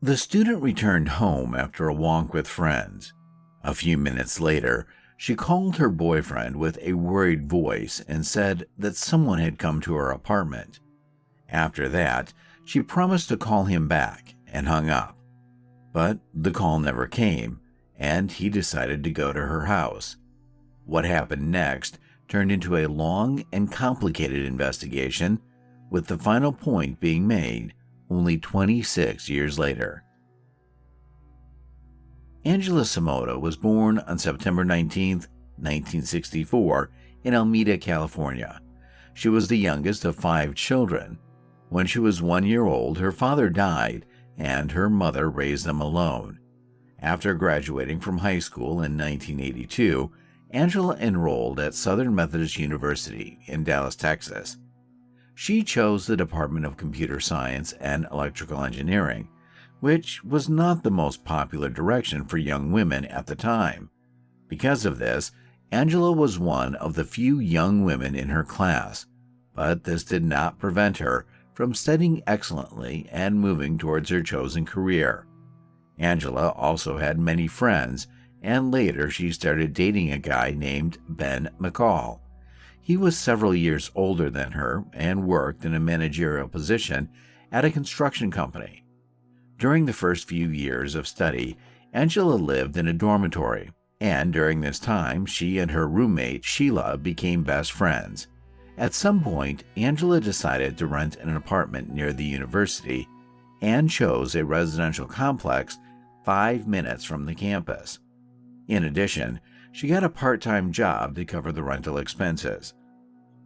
The student returned home after a walk with friends. A few minutes later, she called her boyfriend with a worried voice and said that someone had come to her apartment. After that, she promised to call him back and hung up. But the call never came, and he decided to go to her house. What happened next turned into a long and complicated investigation, with the final point being made only 26 years later. Angela Samota was born on September 19, 1964, in Alameda, California. She was the youngest of 5 children. When she was 1 year old, her father died, and her mother raised them alone. After graduating from high school in 1982, Angela enrolled at Southern Methodist University in Dallas, Texas. She chose the Department of Computer Science and Electrical Engineering, which was not the most popular direction for young women at the time. Because of this, Angela was one of the few young women in her class, but this did not prevent her from studying excellently and moving towards her chosen career. Angela also had many friends, and later she started dating a guy named Ben McCall. He was several years older than her and worked in a managerial position at a construction company. During the first few years of study, Angela lived in a dormitory, and during this time, she and her roommate Sheila became best friends. At some point, Angela decided to rent an apartment near the university and chose a residential complex 5 minutes from the campus. In addition, she got a part-time job to cover the rental expenses.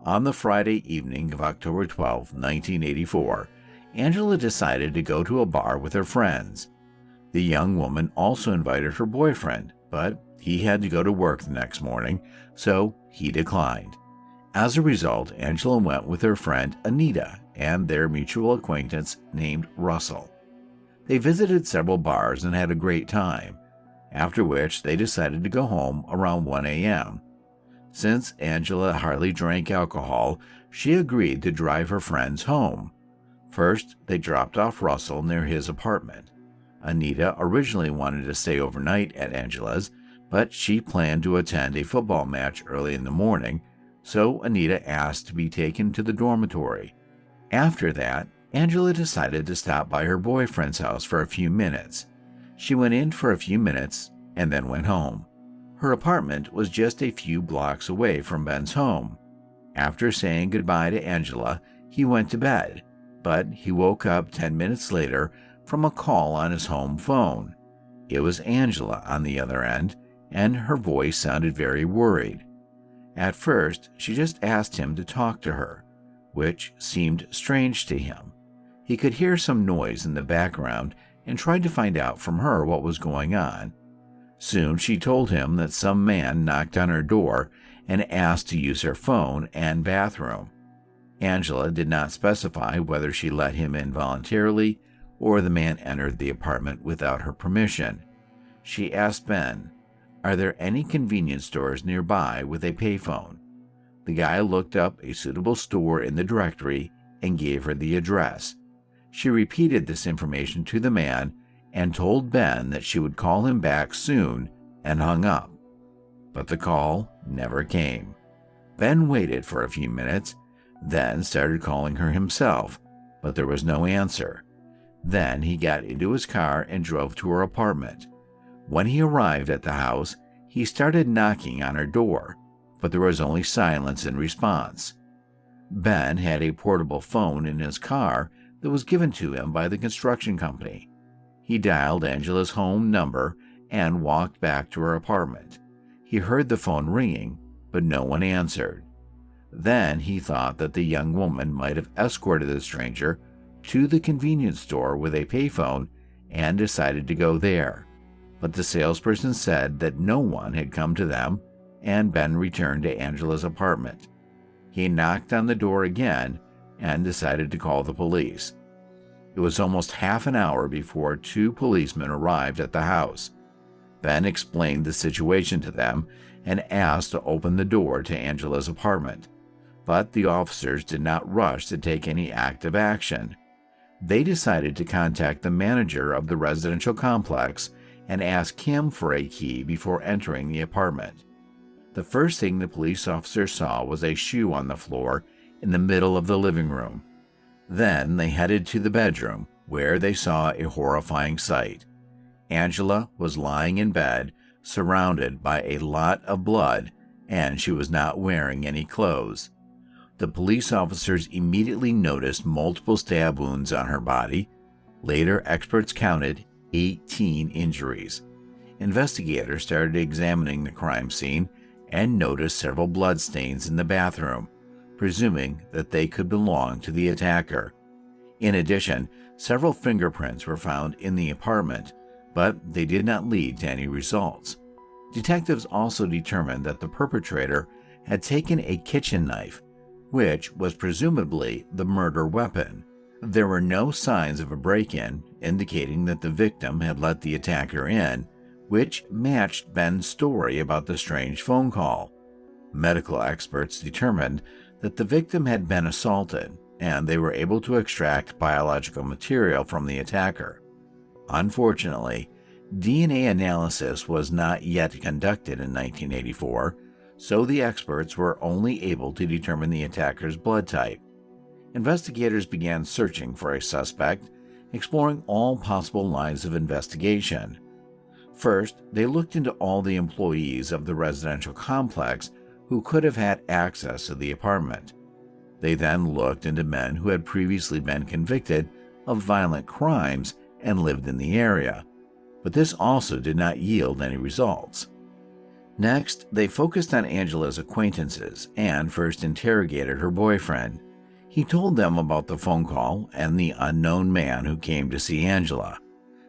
On the Friday evening of October 12, 1984, Angela decided to go to a bar with her friends. The young woman also invited her boyfriend, but he had to go to work the next morning, so he declined. As a result, Angela went with her friend Anita and their mutual acquaintance named Russell. They visited several bars and had a great time, after which they decided to go home around 1 a.m. Since Angela hardly drank alcohol, she agreed to drive her friends home. First, they dropped off Russell near his apartment. Anita originally wanted to stay overnight at Angela's, but she planned to attend a football match early in the morning, so Anita asked to be taken to the dormitory. After that, Angela decided to stop by her boyfriend's house for a few minutes. She went in for a few minutes and then went home. Her apartment was just a few blocks away from Ben's home. After saying goodbye to Angela, he went to bed, but he woke up 10 minutes later from a call on his home phone. It was Angela on the other end, and her voice sounded very worried. At first, she just asked him to talk to her, which seemed strange to him. He could hear some noise in the background and tried to find out from her what was going on. Soon she told him that some man knocked on her door and asked to use her phone and bathroom. Angela did not specify whether she let him in voluntarily or the man entered the apartment without her permission. She asked Ben, "Are there any convenience stores nearby with a payphone?" The guy looked up a suitable store in the directory and gave her the address. She repeated this information to the man and told Ben that she would call him back soon and hung up. But the call never came. Ben waited for a few minutes, then started calling her himself, but there was no answer. Then he got into his car and drove to her apartment. When he arrived at the house, he started knocking on her door, but there was only silence in response. Ben had a portable phone in his car that was given to him by the construction company. He dialed Angela's home number and walked back to her apartment. He heard the phone ringing, but no one answered. Then he thought that the young woman might have escorted the stranger to the convenience store with a payphone and decided to go there. But the salesperson said that no one had come to them, and Ben returned to Angela's apartment. He knocked on the door again and decided to call the police. It was almost half an hour before 2 policemen arrived at the house. Ben explained the situation to them and asked to open the door to Angela's apartment, but the officers did not rush to take any active action. They decided to contact the manager of the residential complex and ask him for a key before entering the apartment. The first thing the police officer saw was a shoe on the floor in the middle of the living room. Then they headed to the bedroom, where they saw a horrifying sight. Angela was lying in bed, surrounded by a lot of blood, and she was not wearing any clothes. The police officers immediately noticed multiple stab wounds on her body. Later, experts counted 18 injuries. Investigators started examining the crime scene and noticed several bloodstains in the bathroom, presuming that they could belong to the attacker. In addition, several fingerprints were found in the apartment, but they did not lead to any results. Detectives also determined that the perpetrator had taken a kitchen knife, which was presumably the murder weapon. There were no signs of a break-in, indicating that the victim had let the attacker in, which matched Ben's story about the strange phone call. Medical experts determined that the victim had been assaulted, and they were able to extract biological material from the attacker. Unfortunately, DNA analysis was not yet conducted in 1984, so the experts were only able to determine the attacker's blood type. Investigators began searching for a suspect, exploring all possible lines of investigation. First, they looked into all the employees of the residential complex who could have had access to the apartment. They then looked into men who had previously been convicted of violent crimes and lived in the area, but this also did not yield any results. Next, they focused on Angela's acquaintances and first interrogated her boyfriend. He told them about the phone call and the unknown man who came to see Angela.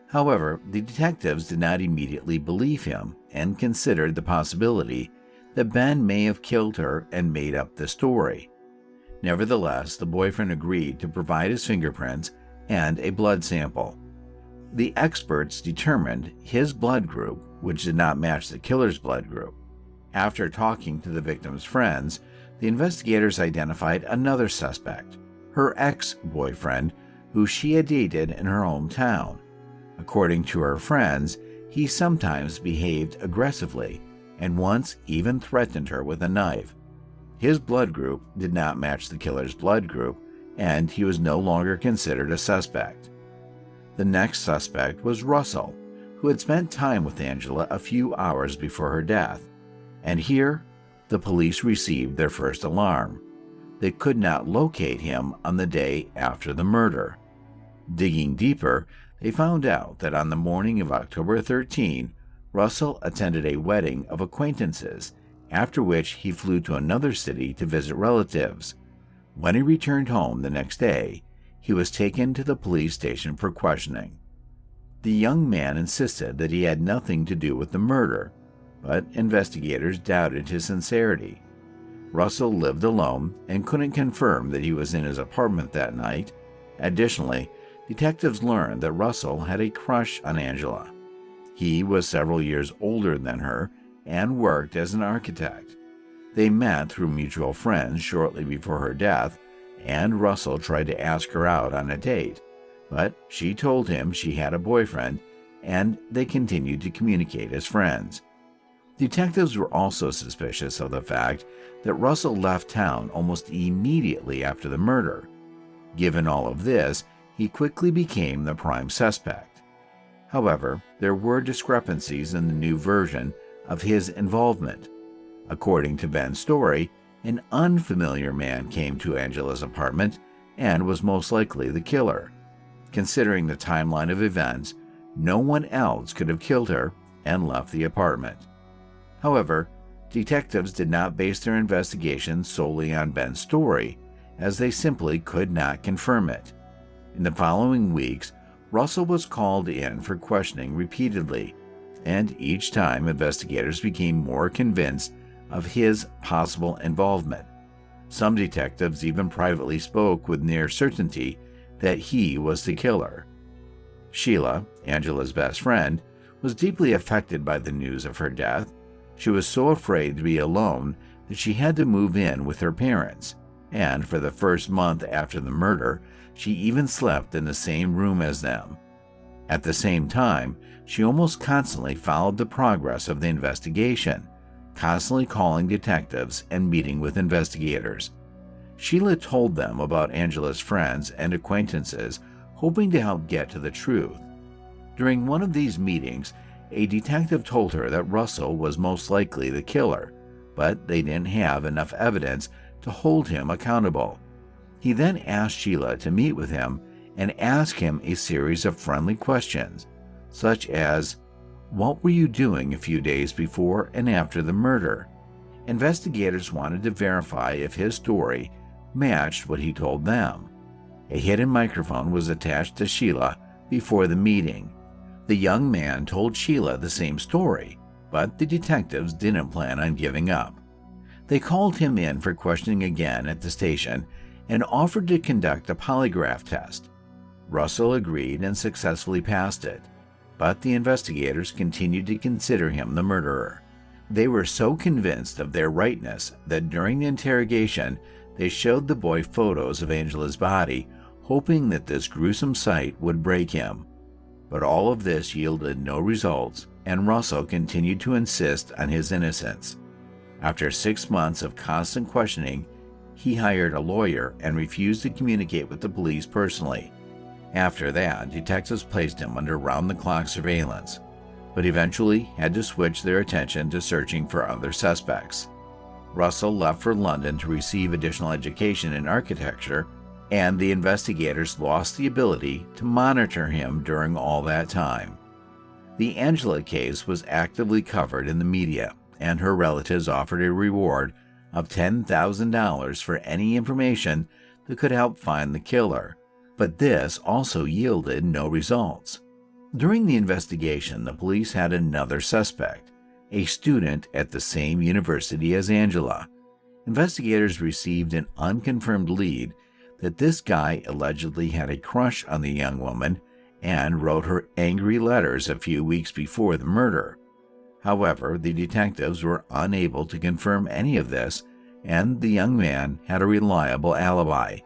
However, the detectives did not immediately believe him and considered the possibility that Ben may have killed her and made up the story. Nevertheless, the boyfriend agreed to provide his fingerprints and a blood sample. The experts determined his blood group, which did not match the killer's blood group. After talking to the victim's friends, the investigators identified another suspect, her ex-boyfriend, who she had dated in her hometown. According to her friends, he sometimes behaved aggressively and once even threatened her with a knife. His blood group did not match the killer's blood group, and he was no longer considered a suspect. The next suspect was Russell, who had spent time with Angela a few hours before her death. And here, the police received their first alarm. They could not locate him on the day after the murder. Digging deeper, they found out that on the morning of October 13, Russell attended a wedding of acquaintances, after which he flew to another city to visit relatives. When he returned home the next day, he was taken to the police station for questioning. The young man insisted that he had nothing to do with the murder, but investigators doubted his sincerity. Russell lived alone and couldn't confirm that he was in his apartment that night. Additionally, detectives learned that Russell had a crush on Angela. He was several years older than her and worked as an architect. They met through mutual friends shortly before her death, and Russell tried to ask her out on a date, but she told him she had a boyfriend, and they continued to communicate as friends. Detectives were also suspicious of the fact that Russell left town almost immediately after the murder. Given all of this, he quickly became the prime suspect. However, there were discrepancies in the new version of his involvement. According to Ben's story, an unfamiliar man came to Angela's apartment and was most likely the killer. Considering the timeline of events, no one else could have killed her and left the apartment. However, detectives did not base their investigation solely on Ben's story, as they simply could not confirm it. In the following weeks, Russell was called in for questioning repeatedly, and each time investigators became more convinced of his possible involvement. Some detectives even privately spoke with near certainty that he was the killer. Sheila, Angela's best friend, was deeply affected by the news of her death. She was so afraid to be alone that she had to move in with her parents, and for the first month after the murder, she even slept in the same room as them. At the same time, she almost constantly followed the progress of the investigation, constantly calling detectives and meeting with investigators. Sheila told them about Angela's friends and acquaintances, hoping to help get to the truth. During one of these meetings, a detective told her that Russell was most likely the killer, but they didn't have enough evidence to hold him accountable. He then asked Sheila to meet with him and ask him a series of friendly questions, such as, "What were you doing a few days before and after the murder?" Investigators wanted to verify if his story matched what he told them. A hidden microphone was attached to Sheila before the meeting. The young man told Sheila the same story, but the detectives didn't plan on giving up. They called him in for questioning again at the station and offered to conduct a polygraph test. Russell agreed and successfully passed it, but the investigators continued to consider him the murderer. They were so convinced of their rightness that during the interrogation, they showed the boy photos of Angela's body, hoping that this gruesome sight would break him. But all of this yielded no results, and Russell continued to insist on his innocence. After 6 months of constant questioning, he hired a lawyer and refused to communicate with the police personally. After that, detectives placed him under round-the-clock surveillance, but eventually had to switch their attention to searching for other suspects. Russell left for London to receive additional education in architecture, and the investigators lost the ability to monitor him during all that time. The Angela case was actively covered in the media, and her relatives offered a reward of $10,000 for any information that could help find the killer, but this also yielded no results. During the investigation, the police had another suspect, a student at the same university as Angela. Investigators received an unconfirmed lead that this guy allegedly had a crush on the young woman and wrote her angry letters a few weeks before the murder. However, the detectives were unable to confirm any of this, and the young man had a reliable alibi.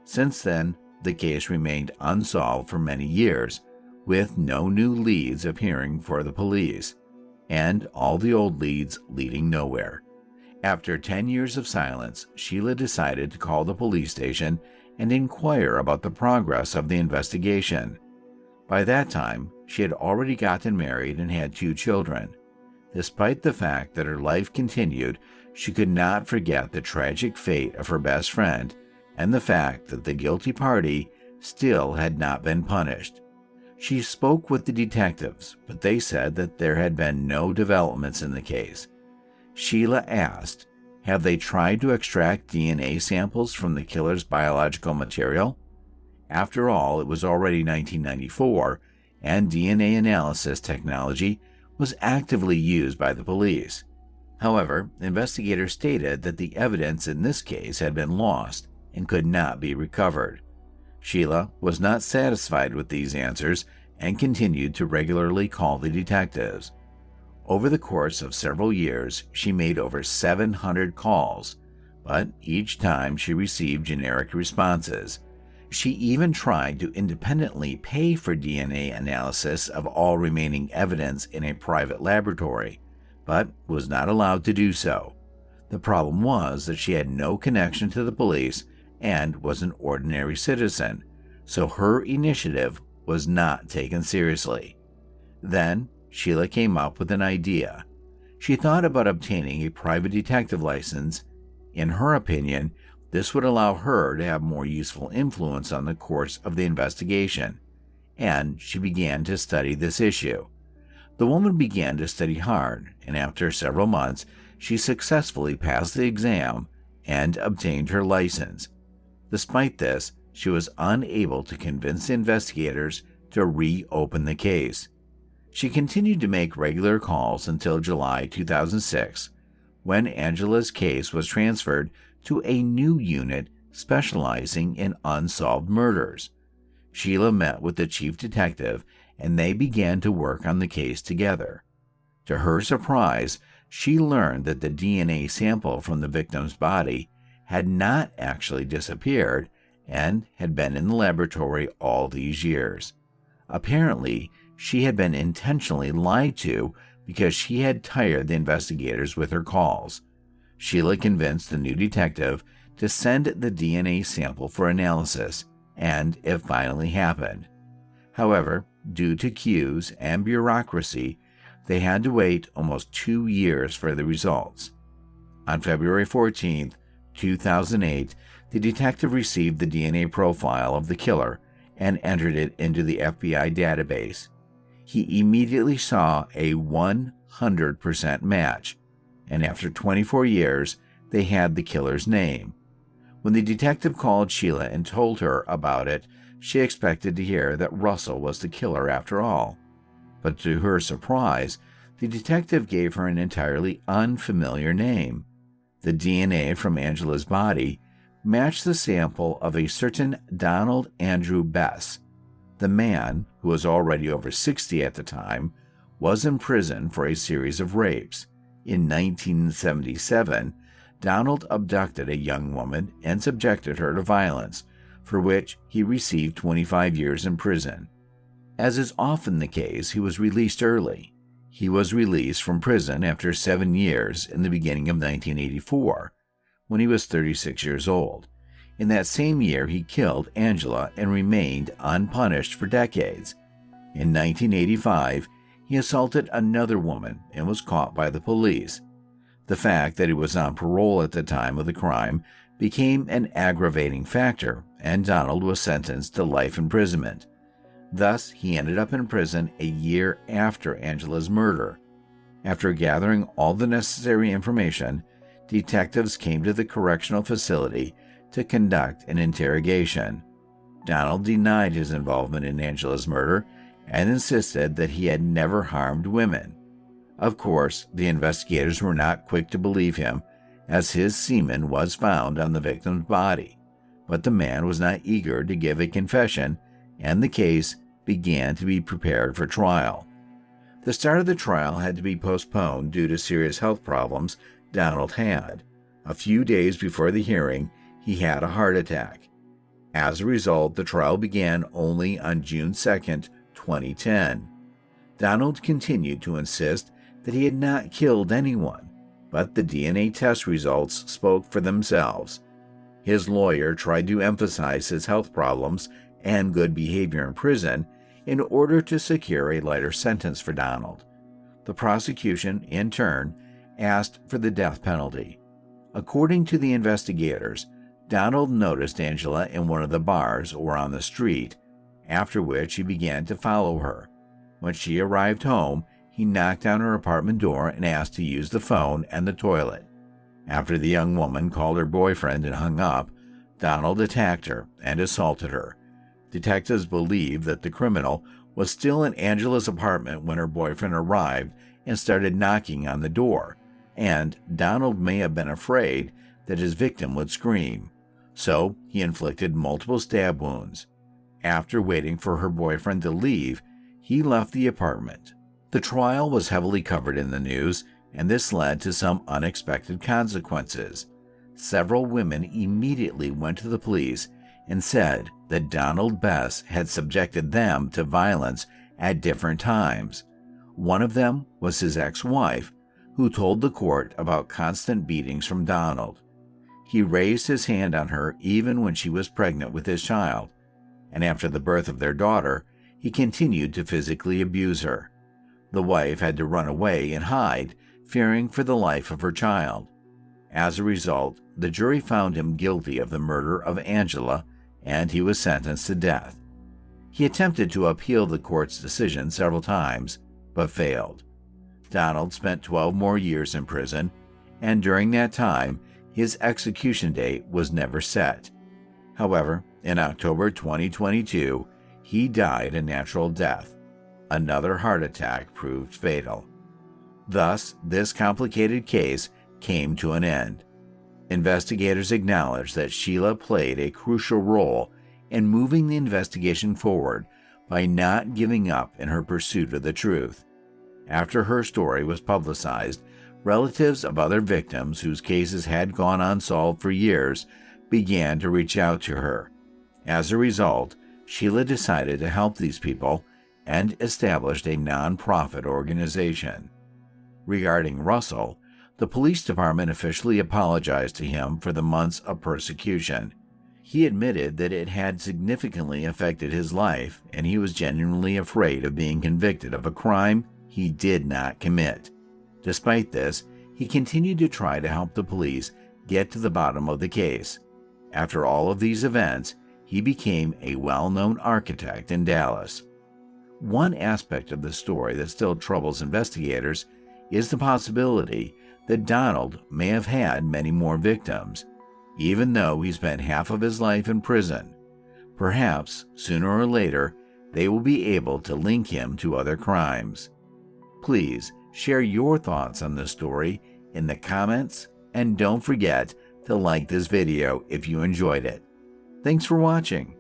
Since then, the case remained unsolved for many years, with no new leads appearing for the police, and all the old leads leading nowhere. After 10 years of silence, Sheila decided to call the police station and inquire about the progress of the investigation. By that time, she had already gotten married and had 2 children. Despite the fact that her life continued, she could not forget the tragic fate of her best friend and the fact that the guilty party still had not been punished. She spoke with the detectives, but they said that there had been no developments in the case. Sheila asked, "Have they tried to extract DNA samples from the killer's biological material?" After all, it was already 1994, and DNA analysis technology was actively used by the police. However, investigators stated that the evidence in this case had been lost and could not be recovered. Sheila was not satisfied with these answers and continued to regularly call the detectives. Over the course of several years, she made over 700 calls, but each time she received generic responses. She even tried to independently pay for DNA analysis of all remaining evidence in a private laboratory, but was not allowed to do so. The problem was that she had no connection to the police and was an ordinary citizen, so her initiative was not taken seriously. Then, Sheila came up with an idea. She thought about obtaining a private detective license. In her opinion, this would allow her to have more useful influence on the course of the investigation, and she began to study this issue. The woman began to study hard, and after several months, she successfully passed the exam and obtained her license. Despite this, she was unable to convince the investigators to reopen the case. She continued to make regular calls until July 2006, when Angela's case was transferred to a new unit specializing in unsolved murders. Sheila met with the chief detective, and they began to work on the case together. To her surprise, she learned that the DNA sample from the victim's body had not actually disappeared and had been in the laboratory all these years. Apparently, she had been intentionally lied to because she had tired the investigators with her calls. Sheila convinced the new detective to send the DNA sample for analysis, and it finally happened. However, due to queues and bureaucracy, they had to wait almost 2 years for the results. On February 14, 2008, the detective received the DNA profile of the killer and entered it into the FBI database. He immediately saw a 100% match, and after 24 years, they had the killer's name. When the detective called Sheila and told her about it, she expected to hear that Russell was the killer after all. But to her surprise, the detective gave her an entirely unfamiliar name. The DNA from Angela's body matched the sample of a certain Donald Andrew Bess. The man, who was already over 60 at the time, was in prison for a series of rapes. In 1977, Donald abducted a young woman and subjected her to violence, for which he received 25 years in prison. As is often the case, he was released early. He was released from prison after 7 years in the beginning of 1984, when he was 36 years old. In that same year, he killed Angela and remained unpunished for decades. In 1985, he assaulted another woman and was caught by the police. The fact that he was on parole at the time of the crime became an aggravating factor, and Donald was sentenced to life imprisonment. Thus, he ended up in prison a year after Angela's murder. After gathering all the necessary information, detectives came to the correctional facility to conduct an interrogation. Donald denied his involvement in Angela's murder and insisted that he had never harmed women. Of course, the investigators were not quick to believe him, as his semen was found on the victim's body. But the man was not eager to give a confession, and the case began to be prepared for trial. The start of the trial had to be postponed due to serious health problems Donald had. A few days before the hearing, he had a heart attack. As a result, the trial began only on June 2, 2010. Donald continued to insist that he had not killed anyone, but the DNA test results spoke for themselves. His lawyer tried to emphasize his health problems and good behavior in prison in order to secure a lighter sentence for Donald. The prosecution, in turn, asked for the death penalty. According to the investigators, Donald noticed Angela in one of the bars or on the street, after which he began to follow her. When she arrived home, he knocked on her apartment door and asked to use the phone and the toilet. After the young woman called her boyfriend and hung up, Donald attacked her and assaulted her. Detectives believe that the criminal was still in Angela's apartment when her boyfriend arrived and started knocking on the door, and Donald may have been afraid that his victim would scream, so he inflicted multiple stab wounds. After waiting for her boyfriend to leave, he left the apartment. The trial was heavily covered in the news, and this led to some unexpected consequences. Several women immediately went to the police and said that Donald Bess had subjected them to violence at different times. One of them was his ex-wife, who told the court about constant beatings from Donald. He raised his hand on her even when she was pregnant with his child, and after the birth of their daughter, he continued to physically abuse her. The wife had to run away and hide, fearing for the life of her child. As a result, the jury found him guilty of the murder of Angela, and he was sentenced to death. He attempted to appeal the court's decision several times, but failed. Donald spent 12 more years in prison, and during that time, his execution date was never set. However, in October 2022, he died a natural death. Another heart attack proved fatal. Thus, this complicated case came to an end. Investigators acknowledged that Sheila played a crucial role in moving the investigation forward by not giving up in her pursuit of the truth. After her story was publicized, Relatives of other victims whose cases had gone unsolved for years began to reach out to her. As a result, Sheila decided to help these people and established a non-profit organization. Regarding Russell, the police department officially apologized to him for the months of persecution. He admitted that it had significantly affected his life, and he was genuinely afraid of being convicted of a crime he did not commit. Despite this, he continued to try to help the police get to the bottom of the case. After all of these events, he became a well-known architect in Dallas. One aspect of the story that still troubles investigators is the possibility that Donald may have had many more victims, even though he spent half of his life in prison. Perhaps, sooner or later, they will be able to link him to other crimes. Please share your thoughts on this story in the comments, and don't forget to like this video if you enjoyed it. Thanks for watching.